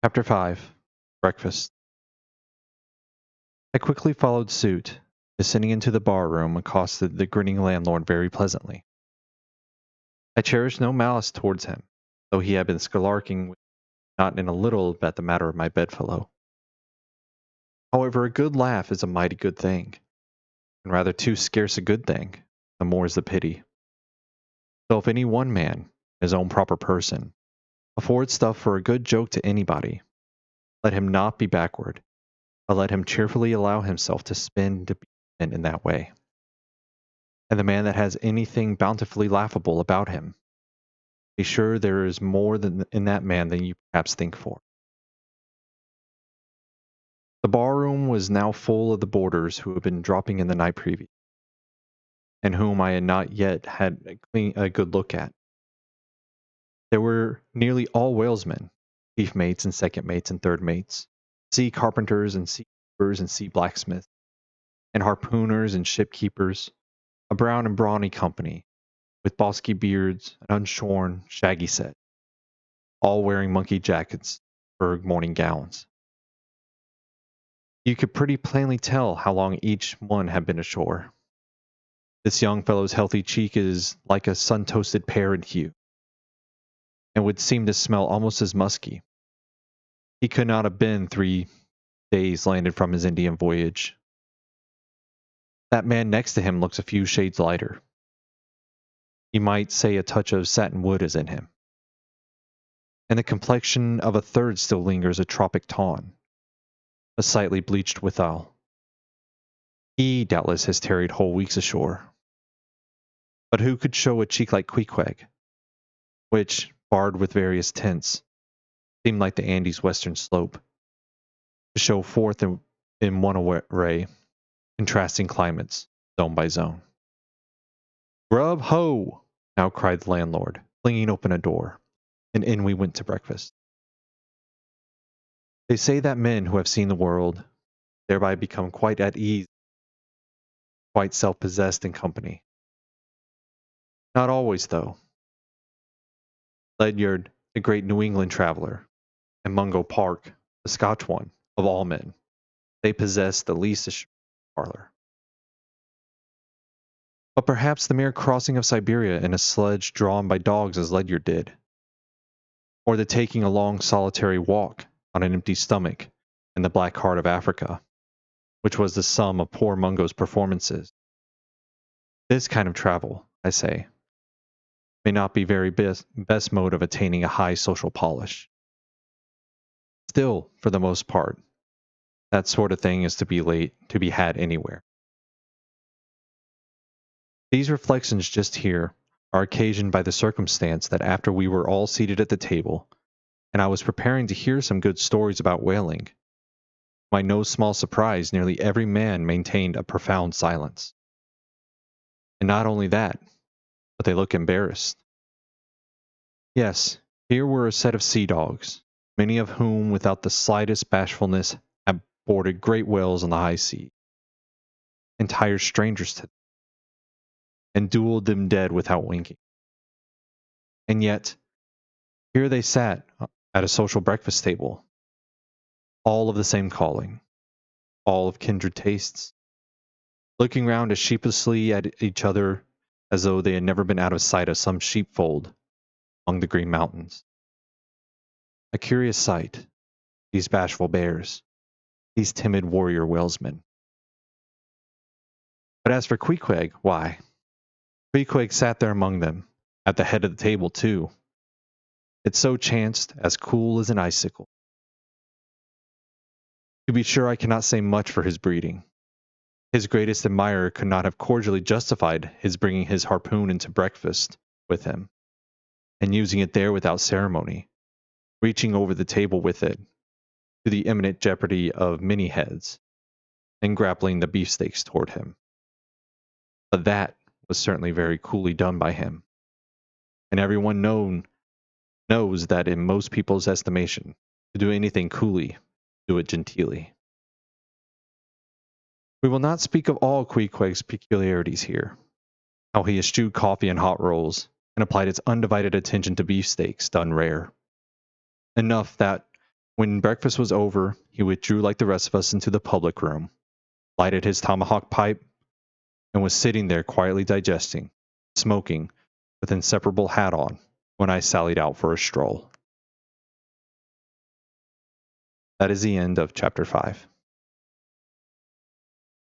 Chapter 5. Breakfast. I quickly followed suit. Descending into the bar room, accosted the grinning landlord very pleasantly. I cherished no malice towards him, though he had been scalarking with me not in a little about the matter of my bedfellow. However, a good laugh is a mighty good thing, and rather too scarce a good thing, the more is the pity. So if any one man, his own proper person, affords stuff for a good joke to anybody, let him not be backward, but let him cheerfully allow himself to spend in that way. And the man that has anything bountifully laughable about him, be sure there is more in that man than you perhaps think for. The barroom was now full of the boarders who had been dropping in the night previous, and whom I had not yet had a good look at. There were nearly all whalesmen, chief mates and second mates and third mates, sea carpenters and sea keepers and sea blacksmiths, and harpooners and ship keepers, a brown and brawny company, with bosky beards, an unshorn, shaggy set, all wearing monkey jackets for morning gowns. You could pretty plainly tell how long each one had been ashore. This young fellow's healthy cheek is like a sun-toasted pear in hue, and would seem to smell almost as musky. He could not have been 3 days landed from his Indian voyage. That man next to him looks a few shades lighter. You might say a touch of satin wood is in him. And the complexion of a third still lingers a tropic tawn, a slightly bleached withal. He doubtless has tarried whole weeks ashore. But who could show a cheek like Queequeg, which, barred with various tints, seemed like the Andes' western slope, to show forth in one array, contrasting climates, zone by zone. "Grub, ho!" now cried the landlord, flinging open a door, and in we went to breakfast. They say that men who have seen the world thereby become quite at ease, quite self-possessed in company. Not always, though. Ledyard, the great New England traveler, and Mungo Park, the Scotch one, of all men, they possess the least assured parlor. But perhaps the mere crossing of Siberia in a sledge drawn by dogs as Ledyard did, or the taking a long solitary walk on an empty stomach in the black heart of Africa, which was the sum of poor Mungo's performances. This kind of travel, I say, may not be very best mode of attaining a high social polish. Still, for the most part, that sort of thing is to be had anywhere. These reflections just here are occasioned by the circumstance that after we were all seated at the table, and I was preparing to hear some good stories about whaling, to my no small surprise, nearly every man maintained a profound silence. And not only that, but they looked embarrassed. Yes, here were a set of sea dogs, many of whom without the slightest bashfulness had boarded great whales on the high sea, entire strangers to them, and dueled them dead without winking. And yet, here they sat at a social breakfast table, all of the same calling, all of kindred tastes, looking round as sheepishly at each other as though they had never been out of sight of some sheepfold among the green mountains. A curious sight, these bashful bears, these timid warrior whalesmen. But as for Queequeg, why, Queequeg sat there among them, at the head of the table too. It so chanced, as cool as an icicle. To be sure, I cannot say much for his breeding. His greatest admirer could not have cordially justified his bringing his harpoon into breakfast with him, and using it there without ceremony, reaching over the table with it, to the imminent jeopardy of many heads, and grappling the beefsteaks toward him. But that was certainly very coolly done by him, and everyone knows that in most people's estimation, to do anything coolly, do it genteelly. We will not speak of all Queequeg's peculiarities here, how he eschewed coffee and hot rolls, and applied his undivided attention to beefsteaks done rare. Enough that When breakfast was over, he withdrew like the rest of us into the public room, lighted his tomahawk pipe, and was sitting there quietly digesting, smoking, with inseparable hat on, when I sallied out for a stroll. That is the end of chapter 5.